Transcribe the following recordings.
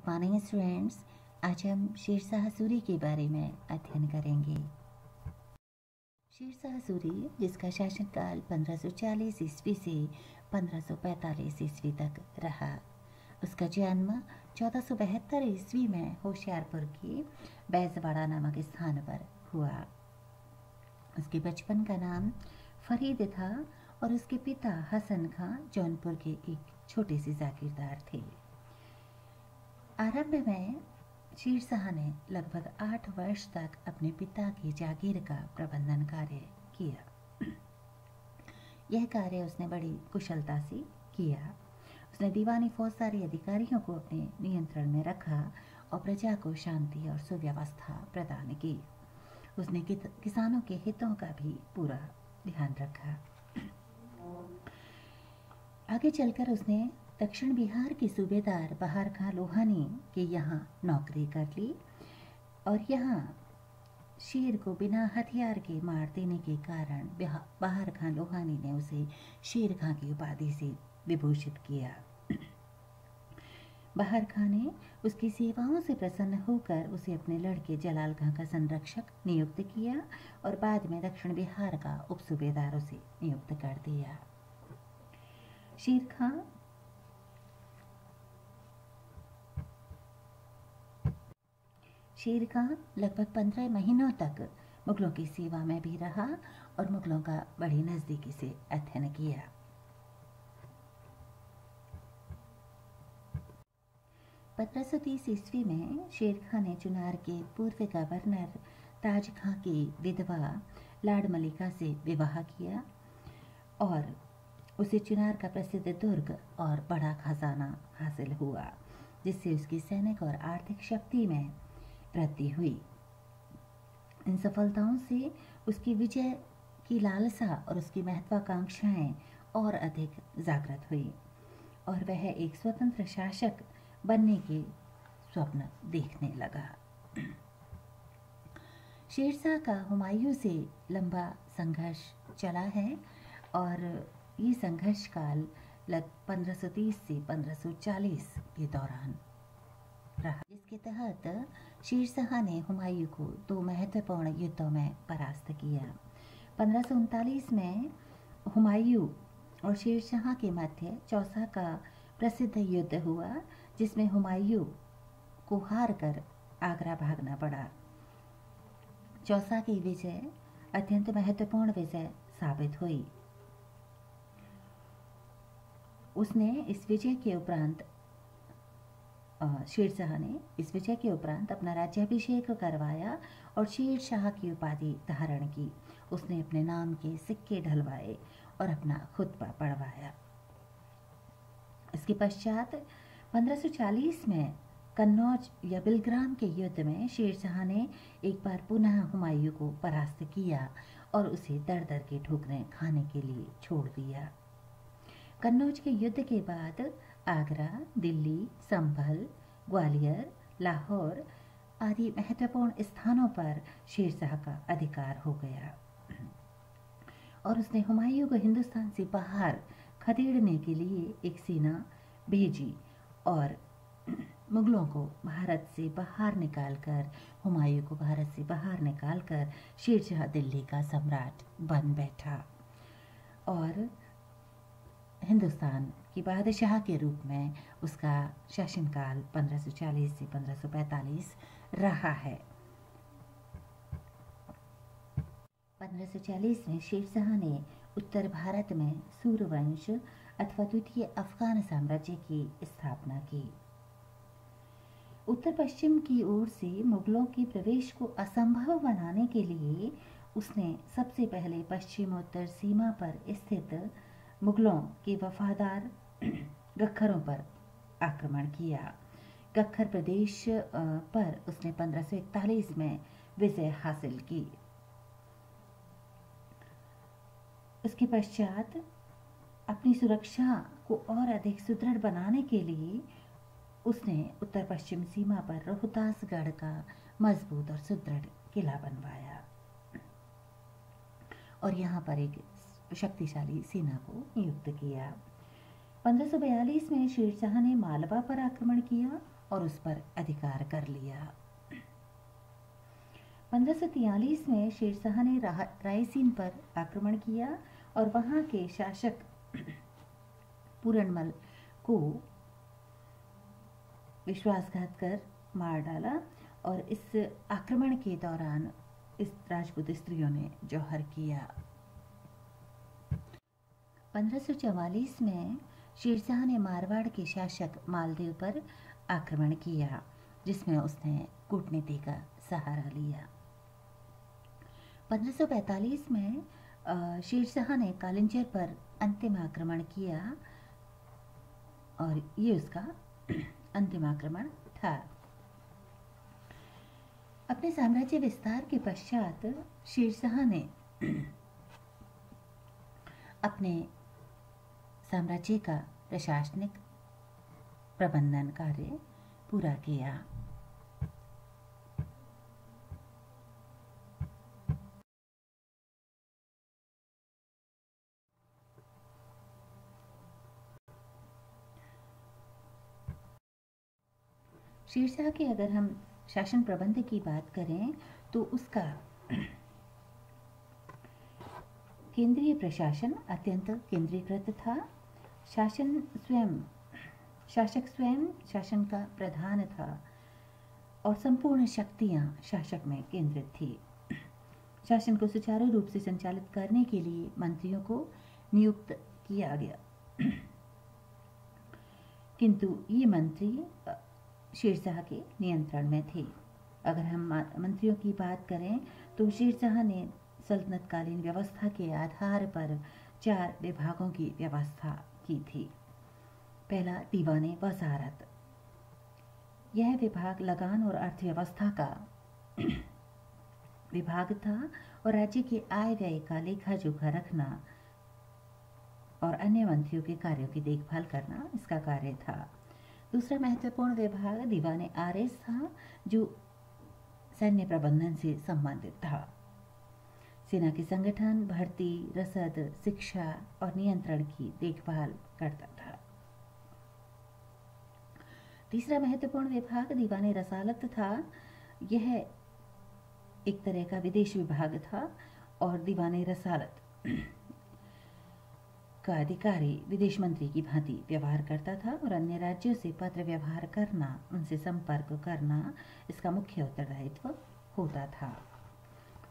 Good morning students. आज हम शेरशाह सूरी के बारे में अध्ययन करेंगे। शेरशाह सूरी, जिसका शासनकाल 1540 ईस्वी से 1545 ईस्वी तक रहा, उसका जन्म 1472 ईस्वी में होशियारपुर के बैजवाड़ा नामक स्थान पर हुआ। उसके बचपन का नाम फरीद था और उसके पिता हसन खां जौनपुर के एक छोटे से जागीरदार थे। आरंभ में शेरशाह ने लगभग 8 वर्ष तक अपने पिता की जागीर का प्रबंधन कार्य किया। यह कार्य उसने बड़ी कुशलता से किया। उसने दीवानी फौजदारी अधिकारियों को अपने नियंत्रण में रखा और प्रजा को शांति और सुव्यवस्था प्रदान की। उसने किसानों के हितों का भी पूरा ध्यान रखा। आगे चलकर उसने दक्षिण बिहार के सूबेदार बहार खां लोहानी के यहाँ नौकरी कर ली और यहाँ शेर को बिना हथियार के मार देने के कारण बहार खां लोहानी ने उसे शेर खां की उपाधि से विभूषित किया। बहार खां ने उसकी सेवाओं से प्रसन्न होकर उसे अपने लड़के जलाल खां का संरक्षक नियुक्त किया और बाद में दक्षिण बिहार का उपसूबेदार उसे नियुक्त कर दिया। शेर खां लगभग 15 महीनों तक मुगलों की सेवा में भी रहा और मुगलों का बड़ी नजदीकी से अध्ययन किया। ईस्वी में शेर खां ने चुनार के पूर्व गवर्नर ताज खां की विधवा लाड़ मलिका से विवाह किया और उसे चुनार का प्रसिद्ध दुर्ग और बड़ा खजाना हासिल हुआ, जिससे उसकी सैनिक और आर्थिक शक्ति में वृद्धि हुई। इन सफलताओं से उसकी विजय की लालसा और उसकी महत्वाकांक्षाएं और अधिक जागृत हुई और वह एक स्वतंत्र शासक बनने के स्वप्न देखने लगा। शेरशाह का हुमायूं से लंबा संघर्ष चला है और ये संघर्ष काल 1530 से 1540 के दौरान रहा, जिसके तहत शेरशाह ने हुमायूं को 2 महत्वपूर्ण युद्धों में परास्त किया। 1539 में हुमायूं और शेरशाह के मध्य चौसा का प्रसिद्ध युद्ध हुआ, जिसमें हुमायूं को हार कर आगरा भागना पड़ा। चौसा की विजय अत्यंत महत्वपूर्ण विजय साबित हुई। उसने इस विजय के उपरांत शेरशाह ने इस विजय के उपरांत अपना राज्याभिषेक करवाया और शेरशाह की उपाधि धारण की। उसने अपने नाम के सिक्के ढलवाए और अपना खुतबा पढ़वाया। इसके पश्चात 1540 में कन्नौज या बिलग्राम के युद्ध में शेरशाह ने एक बार पुनः हुमायूं को परास्त किया और उसे दर दर के ठोकरें खाने के लिए छोड़ दिया। कन्नौज के युद्ध के बाद आगरा, दिल्ली, संभल, ग्वालियर, लाहौर आदि महत्वपूर्ण स्थानों पर शेरशाह का अधिकार हो गया और उसने हुमायूं को हिंदुस्तान से बाहर खदेड़ने के लिए एक सेना भेजी और मुगलों को भारत से बाहर निकालकर हुमायूं को भारत से बाहर निकालकर शेरशाह दिल्ली का सम्राट बन बैठा और हिंदुस्तान की बादशाह के रूप में उसका शासनकाल 1540 से 1545 रहा है। 1540 में शेरशाह ने उत्तर भारत में सूर्यवंश अथवा द्वितीय अफगान साम्राज्य की स्थापना की। उत्तर पश्चिम की ओर से मुगलों के प्रवेश को असंभव बनाने के लिए उसने सबसे पहले पश्चिमोत्तर सीमा पर स्थित मुगलों के वफादार गख्खरों पर आक्रमण किया। गख्खर प्रदेश पर उसने 1541 में विजय हासिल की। उसके पश्चात अपनी सुरक्षा को और अधिक सुदृढ़ बनाने के लिए उसने उत्तर पश्चिम सीमा पर रोहतासगढ़ का मजबूत और सुदृढ़ किला बनवाया और यहाँ पर एक शक्तिशाली सेना को नियुक्त किया। 1542 में शेरशाह ने मालवा पर आक्रमण किया और उस पर अधिकार कर लिया। 1543 में शेरशाह ने रायसीन पर आक्रमण किया और वहां के शासक पूरनमल को विश्वासघात कर मार डाला और इस आक्रमण के दौरान इस राजपूत स्त्रियों ने जौहर किया। 1544 में शेरशाह ने मारवाड़ के शासक मालदेव पर आक्रमण किया, जिसमें उसने कूटनीति का सहारा लिया। 1545 में शेरशाह ने कालिंजर पर अंतिम आक्रमण किया और ये उसका अंतिम आक्रमण था। अपने साम्राज्य विस्तार के पश्चात शेरशाह ने अपने साम्राज्य का प्रशासनिक प्रबंधन कार्य पूरा किया। शेरशाह के अगर हम शासन प्रबंध की बात करें तो उसका केंद्रीय प्रशासन अत्यंत केंद्रीकृत था। शासक स्वयं शासन का प्रधान था और संपूर्ण शक्तियां शासक में केंद्रित थी। शासन को सुचारू रूप से संचालित करने के लिए मंत्रियों को नियुक्त किया गया, किंतु ये मंत्री शेरशाह के नियंत्रण में थे। अगर हम मंत्रियों की बात करें तो शेरशाह ने सल्तनतकालीन व्यवस्था के आधार पर 4 विभागों की व्यवस्था की थी। पहला दीवाने वजारत, यह विभाग लगान और अर्थव्यवस्था का विभाग था और राज्य के आय व्यय का लेखा जोखा रखना और अन्य मंत्रियों के कार्यों की देखभाल करना इसका कार्य था। दूसरा महत्वपूर्ण विभाग दीवाने आरएस था, जो सैन्य प्रबंधन से संबंधित था। सेना के संगठन, भर्ती, रसद, शिक्षा और नियंत्रण की देखभाल करता था। तीसरा महत्वपूर्ण विभाग दीवाने रसालत था। यह एक तरह का विदेश विभाग था और दीवाने रसालत का अधिकारी विदेश मंत्री की भांति व्यवहार करता था और अन्य राज्यों से पत्र व्यवहार करना, उनसे संपर्क करना इसका मुख्य उत्तरदायित्व होता था।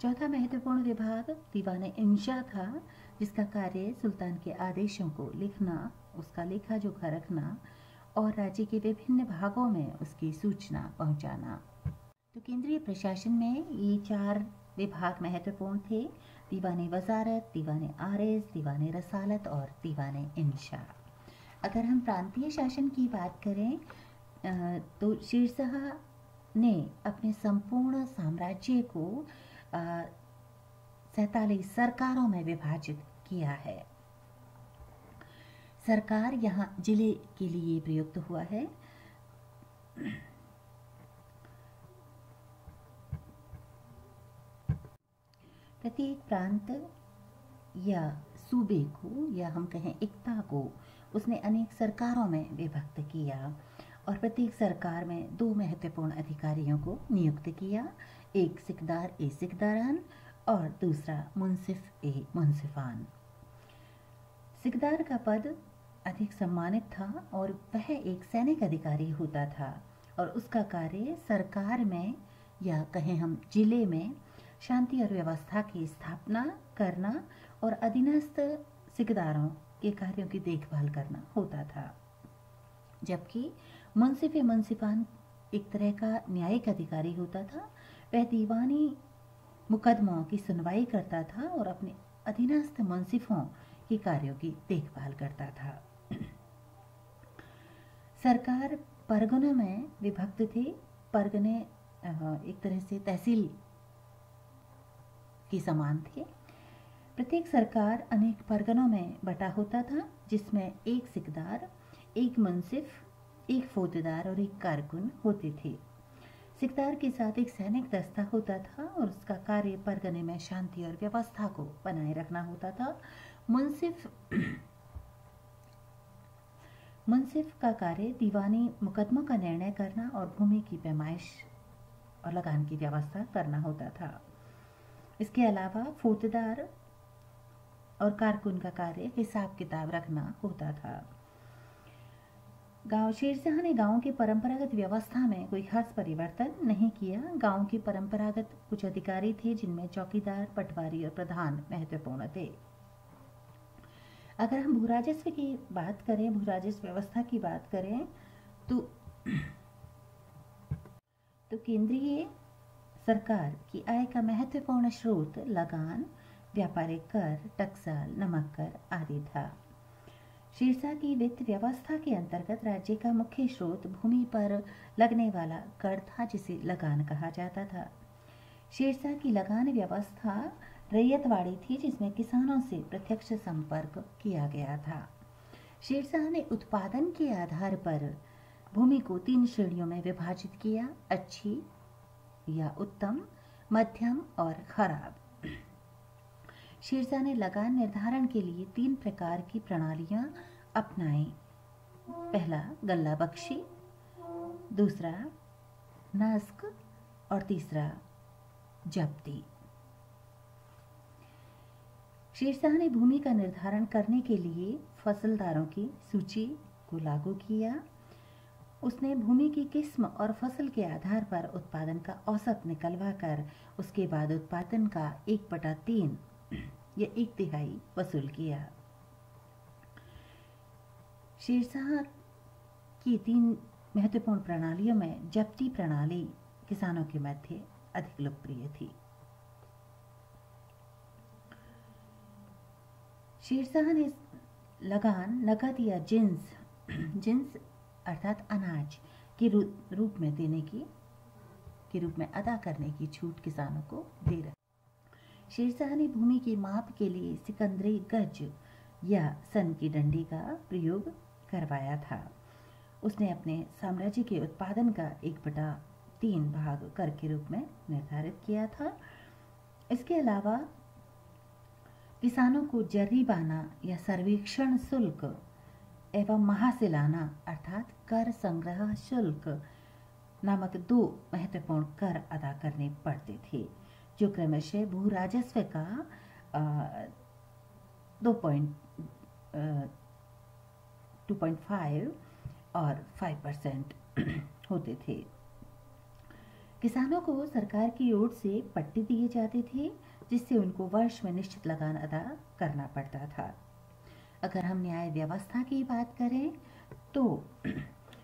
चौथा महत्वपूर्ण विभाग दीवाने इंशा था, जिसका कार्य सुल्तान के आदेशों को लिखना, उसका लेखा जोखा रखना और राज्य के विभिन्न भागों में उसकी सूचना पहुंचाना। तो केंद्रीय प्रशासन में ये 4 विभाग महत्वपूर्ण थे: दीवाने वजारत, दीवाने आरएस, दीवाने रसालत और दीवाने इंशा। अगर हम प्रांतीय शासन की बात करें तो शेरशाह ने अपने संपूर्ण साम्राज्य को 47 सरकारों में विभाजित किया है। सरकार यहाँ जिले के लिए प्रयुक्त हुआ है। प्रत्येक प्रांत या सूबे को या हम कहें एकता को उसने अनेक सरकारों में विभक्त किया और प्रत्येक सरकार में 2 महत्वपूर्ण अधिकारियों को नियुक्त किया, एक सिकदार ए सिकदारान और दूसरा मुंसिफ ए मुंसिफान। सिकदार का पद अधिक सम्मानित था और वह एक सैनिक अधिकारी होता था और उसका कार्य सरकार में या कहें हम जिले में शांति और व्यवस्था की स्थापना करना और अधीनस्थ सिकदारों के कार्यों की देखभाल करना होता था। जबकि मुंसिफ मुंसिफान एक तरह का न्यायिक अधिकारी होता था। वह दीवानी मुकदमों की सुनवाई करता था और अपने अधीनस्थ मुंसिफों के कार्यों की देखभाल करता था। सरकार परगनों में विभक्त थे। परगने एक तरह से तहसील के समान थे। प्रत्येक सरकार अनेक परगनों में बटा होता था, जिसमें एक सिकदार, एक मुंसिफ, एक फौजदार और एक कारकुन होते थे। सिकदार के साथ एक सैनिक दस्ता होता था और उसका कार्य परगने में शांति और व्यवस्था को बनाए रखना होता था। मुंसिफ मुंसिफ का कार्य दीवानी मुकदमों का निर्णय करना और भूमि की पैमाइश और लगान की व्यवस्था करना होता था। इसके अलावा फौजदार और कारकुन का कार्य हिसाब किताब रखना होता था। शेरशाह ने गांव की परंपरागत व्यवस्था में कोई खास परिवर्तन नहीं किया। गांव की परंपरागत कुछ अधिकारी थे जिनमें चौकीदार, पटवारी और प्रधान महत्वपूर्ण थे। अगर हम भूराजस्व की बात करें, भूराजस्व व्यवस्था की बात करें तो केंद्रीय सरकार की आय का महत्वपूर्ण स्रोत लगान, व्यापारिक कर, टकसाल, नमक कर आदि था। शेरशाह की वित्त व्यवस्था के अंतर्गत राज्य का मुख्य स्रोत भूमि पर लगने वाला कर था, जिसे लगान कहा जाता था। शेरशाह की लगान व्यवस्था रैयतवाड़ी थी, जिसमें किसानों से प्रत्यक्ष संपर्क किया गया था। शेरशाह ने उत्पादन के आधार पर भूमि को 3 श्रेणियों में विभाजित किया: अच्छी या उत्तम, मध्यम और खराब। शेरशाह ने लगान निर्धारण के लिए 3 प्रकार की प्रणालियां अपनाई। पहला गल्ला बख्शी, दूसरा नस्क और तीसरा जब्ती। शेरशाह ने भूमि का निर्धारण करने के लिए फसलदारों की सूची को लागू किया। उसने भूमि की किस्म और फसल के आधार पर उत्पादन का औसत निकलवा कर उसके बाद उत्पादन का 1/3 या 1/3 वसूल किया। शेरशाह की 3 महत्वपूर्ण प्रणालियों में जब्ती प्रणाली किसानों के मध्य अधिक लोकप्रिय थी। शेरशाह ने लगान नकद या जिन्स अर्थात अनाज के रूप में अदा करने की छूट किसानों को दे रखी। शेरशाह ने भूमि की माप के लिए सिकंदरी गज या सन की डंडी का प्रयोग करवाया था। उसने अपने साम्राज्य के उत्पादन का 1/3 भाग कर के रूप में निर्धारित किया था। इसके अलावा किसानों को जर्रीबाना या सर्वेक्षण शुल्क एवं महासिलाना अर्थात कर संग्रह शुल्क नामक 2 महत्वपूर्ण कर अदा करने पड़ते थे, जो क्रमशः भू राजस्व का 2.5 और 5% होते थे। किसानों को सरकार की ओर से पट्टे दिए जाते थे, जिससे उनको वर्ष में निश्चित लगान अदा करना पड़ता था। अगर हम न्याय व्यवस्था की बात करें तो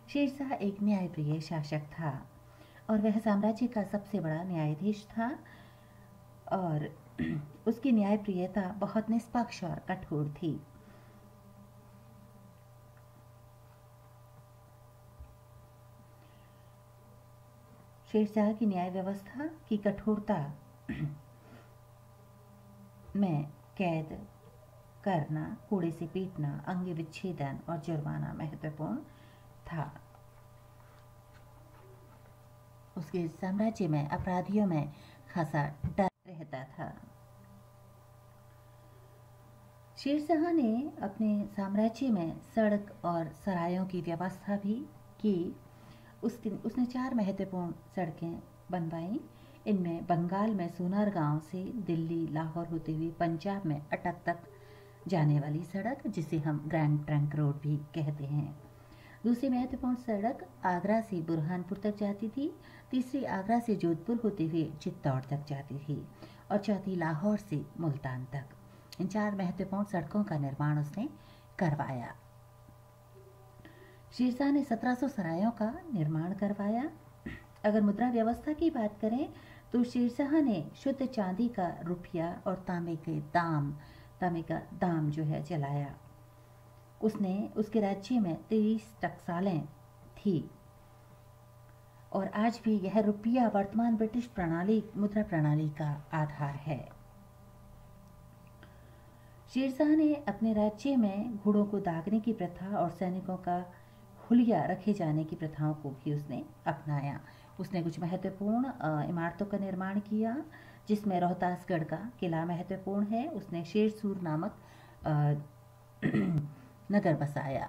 शेरशाह एक न्यायप्रिय शासक था और वह साम्राज्य का सबसे बड़ा न्यायाधीश था और उसकी न्यायप्रियता बहुत निष्पक्ष और कठोर थी। शेरशाह की न्याय व्यवस्था की कठोरता में कैद करना, कूड़े से पीटना, अंग विच्छेदन और जुर्माना महत्वपूर्ण था। उसके साम्राज्य में अपराधियों में खासा डर रहता था। शेरशाह ने अपने साम्राज्य में सड़क और सरायों की व्यवस्था भी की। उसने 4 महत्वपूर्ण सड़कें बनवाई। इनमें बंगाल में सोनार गांव से दिल्ली, लाहौर होते हुए पंजाब में अटक तक जाने वाली सड़क, जिसे हम ग्रैंड ट्रंक रोड भी कहते हैं। दूसरी महत्वपूर्ण सड़क आगरा से बुरहानपुर तक जाती थी। तीसरी आगरा से जोधपुर होते हुए चित्तौड़ तक जाती थी और चौथी लाहौर से मुल्तान तक। इन 4 महत्वपूर्ण सड़कों का निर्माण उसने करवाया। शेरशाह ने 1700 सरायों का निर्माण करवाया। अगर मुद्रा व्यवस्था की बात करें तो शेरशाह ने शुद्ध चांदी का रुपया और तांबे का दाम जो है चलाया। उसके राज्य में 23 टकसालें थी और आज भी यह रुपया वर्तमान ब्रिटिश मुद्रा प्रणाली का आधार है। शेरशाह ने अपने राज्य में घोड़ों को दागने की प्रथा और सैनिकों का हुलिया रखे जाने की प्रथाओं को भी उसने अपनाया। उसने कुछ महत्वपूर्ण इमारतों का निर्माण किया, जिसमें रोहतासगढ़ का किला महत्वपूर्ण है। उसने शेरसूर नामक नगर बसाया।